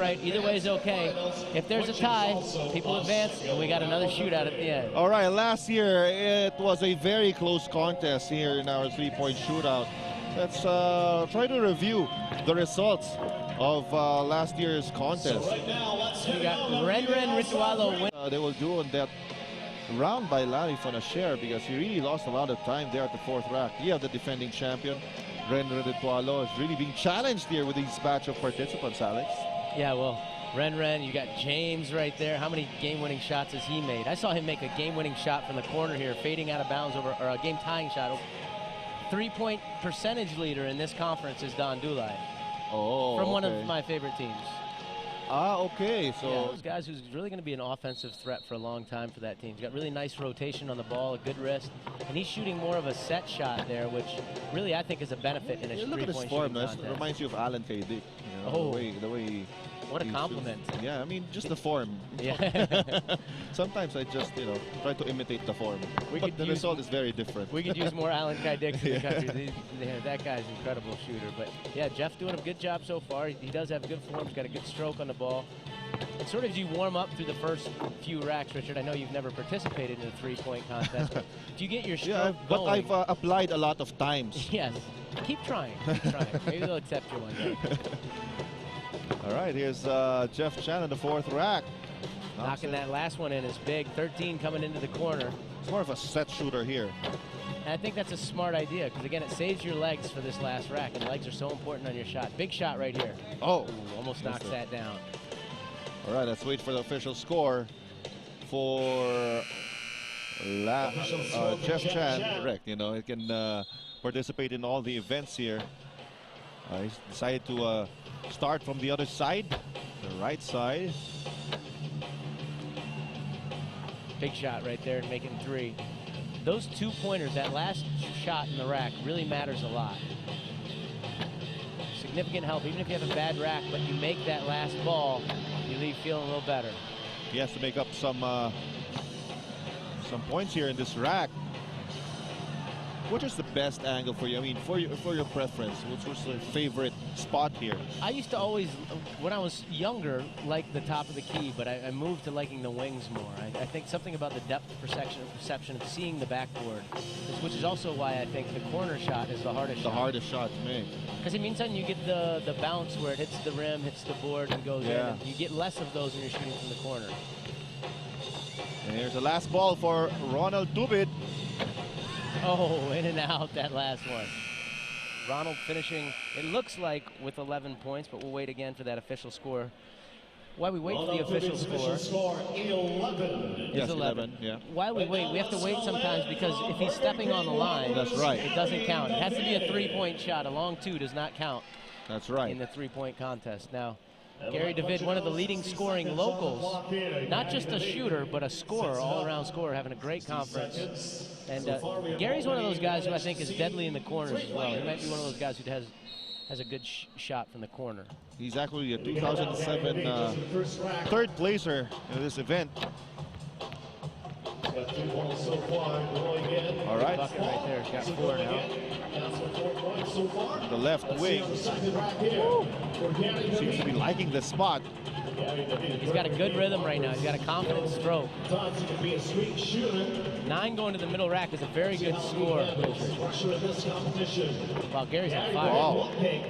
right. Either way is okay. If there's a tie, people advance, and we got another shootout at the end. All right, last year it was a very close contest here in our three-point shootout. Let's try to review the results of last year's contest. We got Renren Ritualo win. They will do on that round by Larry Fonashare because he really lost a lot of time there at the fourth rack. You have the defending champion, Renren Ritualo, is really being challenged here with these batch of participants, Alex. Yeah, well, Renren, you got James right there. How many game-winning shots has he made? I saw him make a game-winning shot from the corner here, fading out of bounds over, or a game-tying shot. Three-point percentage leader in this conference is Dondon Hontiveros. Oh, from one of my favorite teams. Ah, okay. So yeah, those guys who's really going to be an offensive threat for a long time for that team. He's got really nice rotation on the ball, a good wrist, and he's shooting more of a set shot there, which really I think is a benefit in a three-point shooting contest. Look at his form. It reminds you of Alan K. Dick. You know, the way what a compliment. Yeah, I mean, just the form. Yeah. Sometimes I just, try to imitate the form. But the result is very different. We could use more Alan K. Dicks in the country. That guy's an incredible shooter. But yeah, Jeff doing a good job so far. He does have good form. He's got a good stroke on the ball. And sort of as you warm up through the first few racks, Richard, I know you've never participated in a three-point contest. But do you get your stroke but going? I've applied a lot of times. Yes. Keep trying. Keep trying. Maybe they'll accept you one day. All right, here's Jeff Chan in the fourth rack. Knocking that last one in is big. 13 coming into the corner. It's more of a set shooter here. And I think that's a smart idea because, again, it saves your legs for this last rack, and legs are so important on your shot. Big shot right here. Oh. Ooh, almost knocks that down. All right, let's wait for the official score for Jeff Chan. Correct, he can participate in all the events here. He's decided to start from the other side, the right side. Big shot right there, making three. Those 2 pointers, that last shot in the rack really matters a lot. Significant help, even if you have a bad rack, but you make that last ball, you leave feeling a little better. He has to make up some points here in this rack. What is the best angle for you? I mean, for your preference, what's your favorite spot here? I used to always, when I was younger, like the top of the key, but I moved to liking the wings more. I think something about the depth perception of seeing the backboard, which is also why I think the corner shot is the hardest shot. The hardest shot to make. Because it means then you get the bounce where it hits the rim, hits the board, and goes in. And you get less of those when you're shooting from the corner. And here's the last ball for Ronald Tubid. Oh, in and out that last one. Ronald finishing, it looks like, with 11 points, but we'll wait again for that official score. While we wait for the official score, 11. Yes, 11. Yeah. While we wait, we have to wait sometimes because if he's stepping on the line, that's right, it doesn't count. It has to be a three-point shot. A long two does not count. That's right. In the three-point contest. Now, Gary David, one of the leading scoring locals, not just a shooter, but a scorer, all-around scorer, having a great conference. And Gary's one of those guys who I think is deadly in the corners as well. He might be one of those guys who has a good shot from the corner. He's actually a 2007 third placer in this event. All right. Bucket right there. He's got 4 now. The left wing. Seems to be liking the spot. He's got a good rhythm right now. He's got a confident stroke. 9 going to the middle rack is a very good score. Wow, Gary's on fire. Wow. Big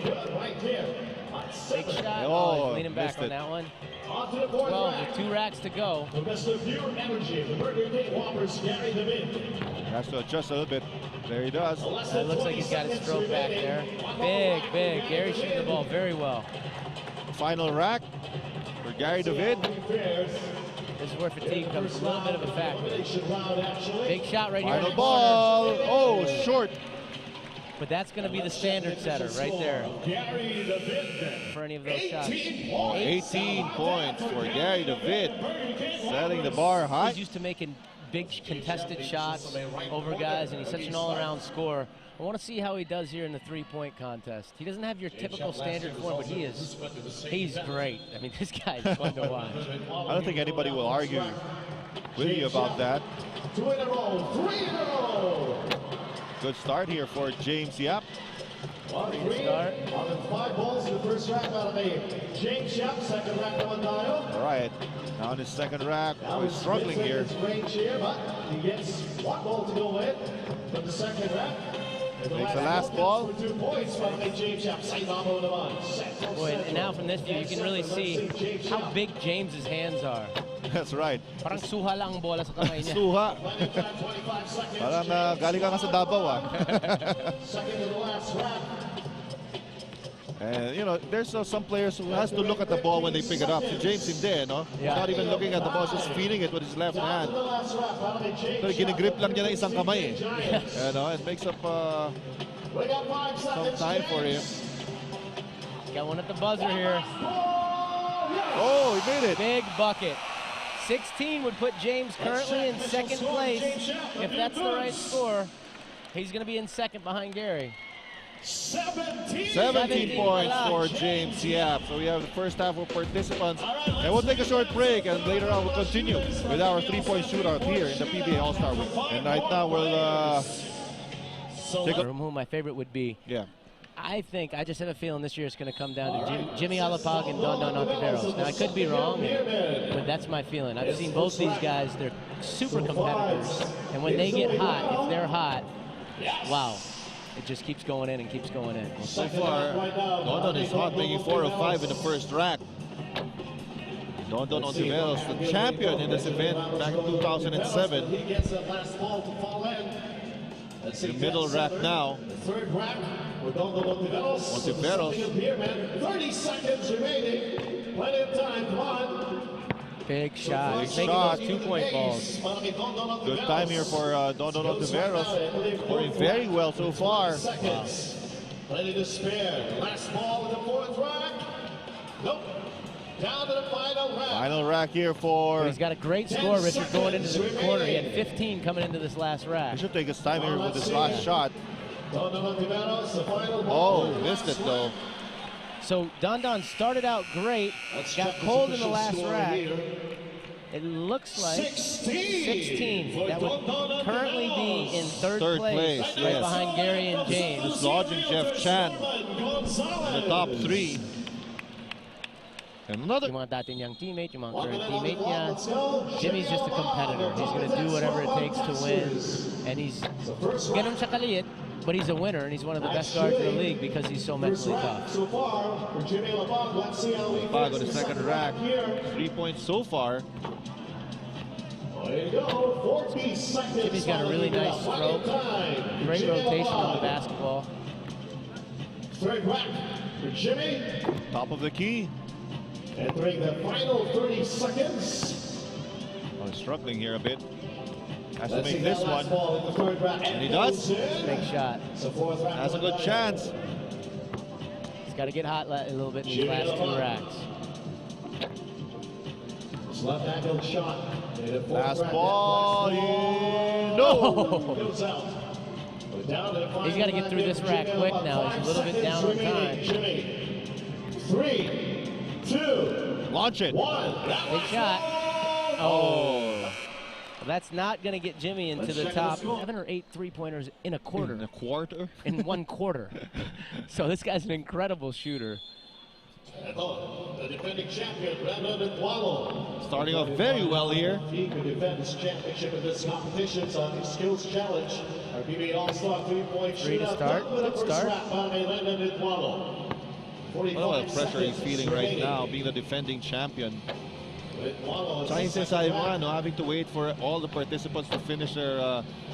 shot. Oh, he's leaning back on that one. 12 with 2 racks to go. Has to adjust a little bit. There he does. It looks like he's got his stroke back there. Big. Gary shooting the ball very well. Final rack for Gary David. This is where fatigue comes a little bit of a factor. Big shot right here. Final ball. Oh, short. But that's going to be the standard setter right there for any of those shots. 18 points for Gary David, setting the bar high. He's used to making big contested shots over guys, and he's such an all-around scorer. I want to see how he does here in the three-point contest. He doesn't have your typical standard form, but he's great. I mean, this guy's fun to watch. I don't think anybody will argue with you about that. 2 in a row, 3 in a row. Good start here for James Yap. Restart. Five balls in the first rack out of James Shep, second rack of Niyo. All right, now in his second rack. Oh, he's struggling here. Range here, but he gets one ball to go with from the second rack. Makes the last ball. 2 points from James Shep. Boy, and now from this view, you can really see how big James's hands are. That's right. Parang suha lang ang bola sa kamay niya. Suha. Parang galing ka nga sa Davao, ah. Second to the last rack. And you know, there's some players who has to look at the ball when they pick it up. So James hindi, no? He's not even looking at the ball, just feeding it with his left hand. So ginigrip lang niya ng isang kamay. You know, it makes up some time for him. Got one at the buzzer here. Oh, he made it. Big bucket. 16 would put James currently in second place. If that's the right score, he's going to be in second behind Gary. 17 points for James Yap. So we have the first half of participants. And we'll take a short break, and later on we'll continue with our three-point shootout here in the PBA All-Star Week. And right now we'll take a... Who my favorite would be. Yeah. I just have a feeling this year it's going to come down to Jimmy Alapag and Dondon Hontiveros. Now, I could be wrong, but that's my feeling. I've seen both these guys. They're super competitors. And when they get hot, if they're hot, wow. It just keeps going in and keeps going in. Well, so far, Dondon is hot, making 4 of 5 in the first rack. Dondon Hontiveros, the champion in this event back in 2007. He gets the last ball to fall in. The middle rack now. The third rack with Dondon Hontiveros. 30 seconds remaining. Plenty of time. Come on. Big shot. Big He's making shot. those 2-point balls. Good time here for Dondon Hontiveros. Scoring very well so far. Wow. Plenty to spare. Last ball in the fourth rack. Nope. Down to the final rack. Final rack here for... But he's got a great score, Richard, going into the quarter. He had 15 coming into this last rack. He should take his time here with this last shot. Dondon Hontiveros, the final ball. Oh, missed it though. So Dondon started out great, got cold in the last rack. It looks like 16. That would currently be in third place, right yes. behind Gary and James. Dislodging Jeff Chan in the top 3. And another... Yung mga dati niyang teammate, yung mga current teammate niya. Jimmy's just a competitor. He's going to do whatever it takes to win. And he's ganun siya kaliit, but he's a winner, and he's one of the best guards in the league because he's so mentally tough. So far for Jimmy Alapag, let's see how he on the second rack. 3 points so far. There you go, 40 seconds. Jimmy's got a really nice stroke. Great rotation on the basketball. Third rack for Jimmy. Top of the key. Entering the final 30 seconds. Oh, he's struggling here a bit. Has to Let's see make this that last one. ball in the third rack. And he does. Big shot. So fourth rack. Has a good chance. He's got to get hot a little bit in these last 2 racks. Left angle shot. Last ball. No. Goes out. He's got to get through this rack quick now. He's a little bit down on time. Jimmy. 3, 2, Launch it. 1. Big shot. Oh. Well, that's not going to get Jimmy into the top 7 or 8 3-pointers in a quarter. In a quarter? In 1 quarter. So this guy's an incredible shooter. The defending champion, Renren Ritualo. Starting off very well here. He could defend his championship in this competition on the Skills Challenge. Our PBA All-Star 3-point Three to shootout. start. Good start. What a lot of pressure he's feeling right now, being the defending champion. Tsaka yung sinasabi mo, no, having to wait for all the participants to finish their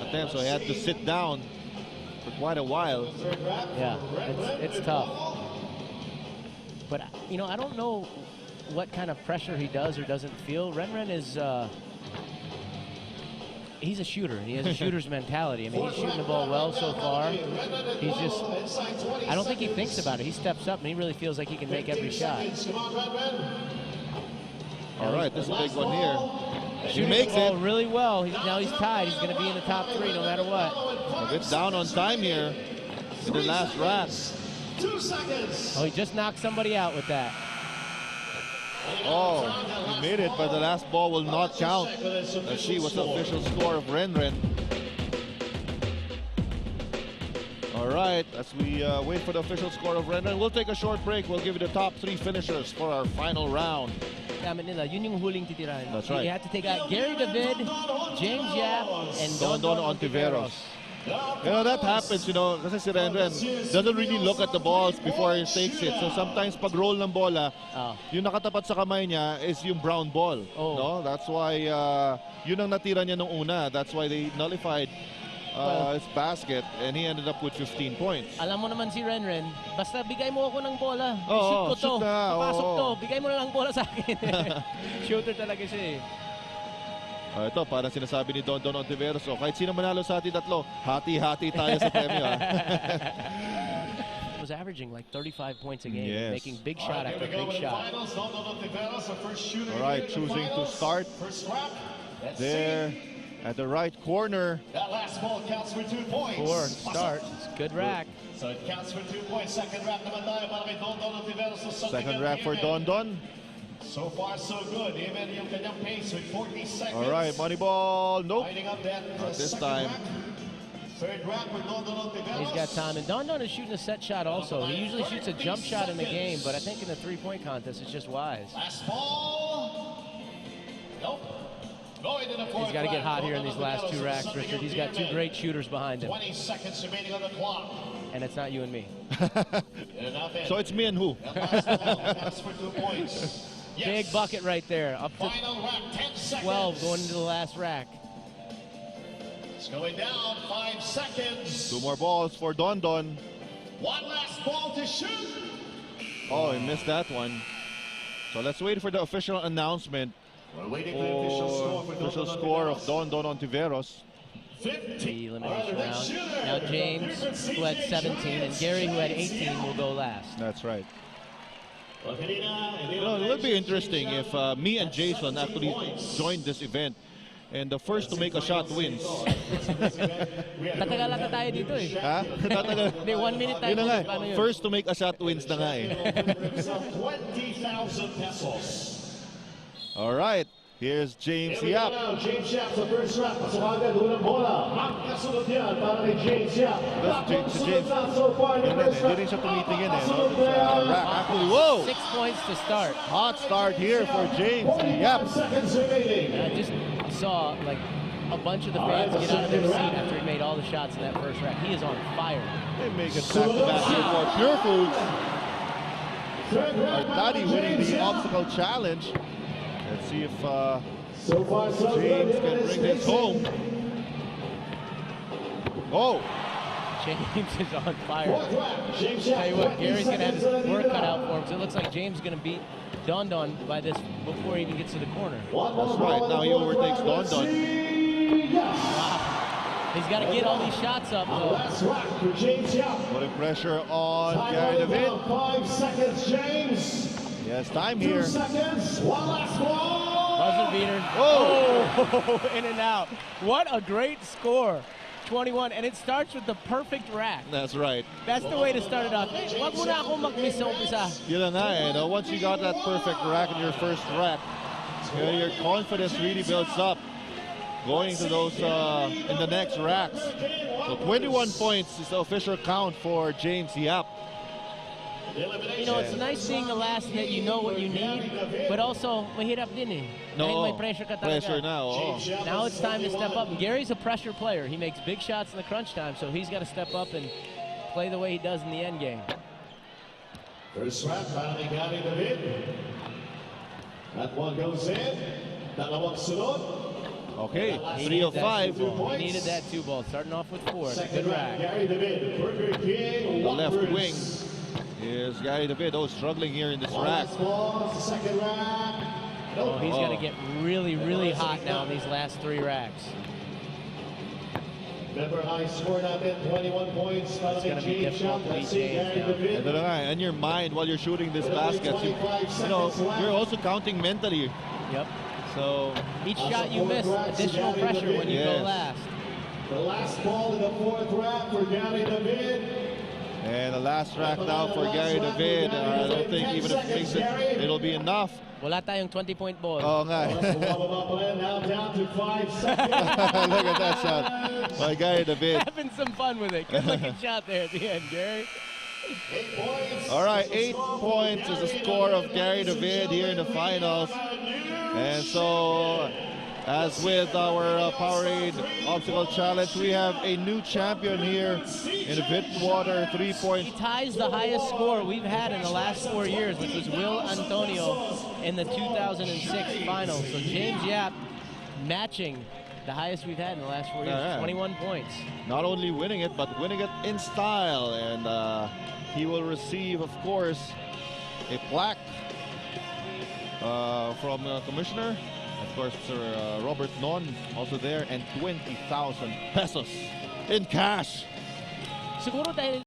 attempts, so he had to sit down for quite a while. Yeah, it's tough. But, you know, I don't know what kind of pressure he does or doesn't feel. Renren is, he's a shooter. He has a shooter's mentality. I mean, he's shooting the ball well so far. He's just, I don't think he thinks about it. He steps up and he really feels like he can make every shot. All right, this is a big one here. He Shooting makes the ball it. really well. Now he's tied. He's going to be in the top 3 no matter what. A bit down on time here in the last rack. 2 seconds. Oh, he just knocked somebody out with that. Oh, he made it, but the last ball will not count. Let's see what's the official score of Renren. All All right, as we wait for the official score of Renren, we'll take a short break. We'll give you the top 3 finishers for our final round. Gamit nila, yun yung huling titirahan. That's right. You have to take out Gary David, James Yap, and Dondon Hontiveros. You know, that happens, you know, kasi si Renren doesn't really look at the balls before he takes it. So sometimes pag roll ng bola, yung nakatapat sa kamay niya is yung brown ball. No? That's why yun ang natira niya nung una. That's why they nullified his basket and he ended up with 15 points. Alam mo naman si Renren, basta bigay mo ako ng bola. Oo, shoot ko to. shoot na, Papasok oo. to. Bigay mo na lang bola sa akin. Shooter talaga siya eh. Ito, parang sinasabi ni Dondon Hontiveros, kahit sino manalo sa ating tatlo, hati-hati tayo sa premyo. Was averaging like 35 points a game, Yes. making big shot after big shot. All right, choosing to start there at the right corner. That last ball counts for 2 points. Poor start. It's good rack. So it counts for 2 points. Second rack naman tayo para kay Dondon Hontiveros. Second rack for Dondon. So far, so good. Even yung kanyang pace with 40 seconds. All right, money ball. Nope. Lining up that This second time. rack. Third rack for Dondon Hontiveros. He's got time. And Dondon is shooting a set shot also. He usually shoots a jump shot in the game, but I think in the three-point contest, it's just wise. Last ball. Nope. Going to the fourth He's got to get rack. hot here in these last 2 racks, Something Richard. He's here, got 2 man. great shooters behind him. 20 seconds remaining on the clock. And it's not you and me. And up in. So it's me and who? That last ball counts for 2 points. Yes. Big bucket right there. Up to Final rack, 10 seconds. 12 going into the last rack. It's going down, 5 seconds. 2 more balls for Dondon. One last ball to shoot. Oh, he missed that one. So let's wait for the official announcement We're waiting for the official score for official Dondon score of Hontiveros. Dondon Hontiveros. 50. The elimination All right, round. shooter. Now James, who had 17, and Gary, who had 18, will go last. That's right. Well, Kanina, You know, it would be interesting if me and Jason actually joined this event and the first to make a shot wins. Tatagal ata tayo dito eh. Ha? Tatagal. Hindi, 1 minute tayo. Yun na nga eh. Paano yun? First to make a shot wins na nga eh. 20,000 pesos. All right. Here's James Here we go Yap. now. James Yap sa first rack. Pasok agad, unang bola. Magkasunod yan para kay James Yap. Si James, na so far in the first hindi rack. rin siya tumitingin eh. No? Kasunod Sa yan. rack. Actually, whoa! 6 points to start. Hot start here for James Yap. 45 seconds remaining. And I just saw like a bunch of the fans get out of their seat after he made all the shots in that first rack. He is on fire. They make it back-to-back here for Pure Foods. Third rack, Daddy winning James the Yap. obstacle challenge. Let's see if So far, so James good. can bring this home. Oh, James is on fire. Fourth rack, James Yap. Tell you what, 20 Gary's going to have his seconds work remaining. cut out for him. So it looks like James is going to beat Dondon by this before he even gets to the corner. One more That's right. ball in Now the he fourth overtakes rack. Let's Dondon. see. Yes. He's got to get all these shots up, though. Last rack for James Yap. putting pressure on Time Gary running David. down, 5 seconds, James. Yes, time 2 here. seconds. One last ball. Buzzer beater. Whoa! Oh, in and out. What a great score. 21, and it starts with the perfect rack. That's right. That's the way to start it off. Wag mo na akong mag-miss sa umpisa. Yun na nga eh, no? Once you got that perfect rack in your first rack, you know, your confidence really builds up going to those in the next racks. So 21 points is the official count for James Yap. You know, it's nice seeing the last hit. You know what you need, but also mahirap din eh. Dahil may pressure ka talaga. Pressure now. Oh. Now it's time to step up. And Gary's a pressure player. He makes big shots in the crunch time, so he's got to step up and play the way he does in the end game. First rack, para kay Gary David. That one goes in. Dalawang sunod. Okay, He 3 of needed that 5. two ball. He needed that 2 ball, starting off with 4. It's a Second good rack, rack. Gary David. Burger King. The left Walkers. wing is Gary David. Oh, struggling here in this One rack. last ball. It's the second rack. Oh, he's Oh. got to get really, really hot now in these last 3 racks. Remember, high score natin, 21 points. Para It's kay gonna be James difficult Yap. to Let's beat see, James Gary now. David. Ito na nga, in your mind while you're shooting this basket, you're also counting mentally. Yep. So Each shot you miss, additional pressure when you go Yes. last. The last ball in the fourth rack for Gary David. And the last rack now for Gary David. I don't think even if it makes it, it'll be enough. Wala tayong 20-point ball. Oo nga. Now down to 5 seconds. Look at that shot by Gary David. Having some fun with it. Good looking shot there at the end, Gary. 8 points. All right, 8 points is the score of Gary David here in the finals. And so, as with our Powerade Obstacle Challenge, we have a new champion here in the Bitwater 3 points. He ties the highest score we've had in the last 4 years, which was Will Antonio in the 2006 finals. So James Yap matching the highest we've had in the last 4 years, 21 points. Not only winning it, but winning it in style. And he will receive, of course, a plaque from the commissioner. Of course, Sir Robert Non also there, and 20,000 pesos in cash. Siguro dahil